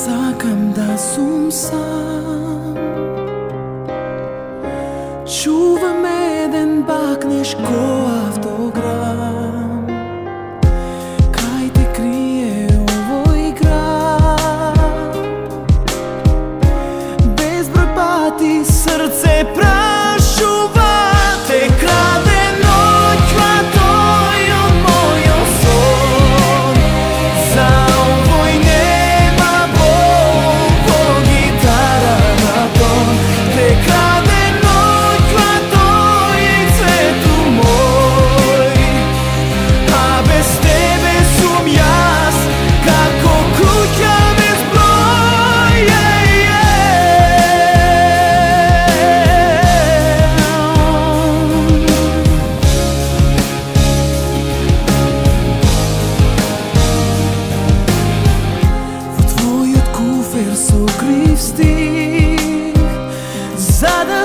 Сакам да сум сам. Чувам еден бакнеш ко автограм. Кај те крие овој град. Безброј пати срце прашува. Те краде ноќва тој од мојот сон. За овој нема бол во гитара на тон. Те краде ноќва тој цвету мој. А без тебе сум јас како куќа без број. Со крив стих, за да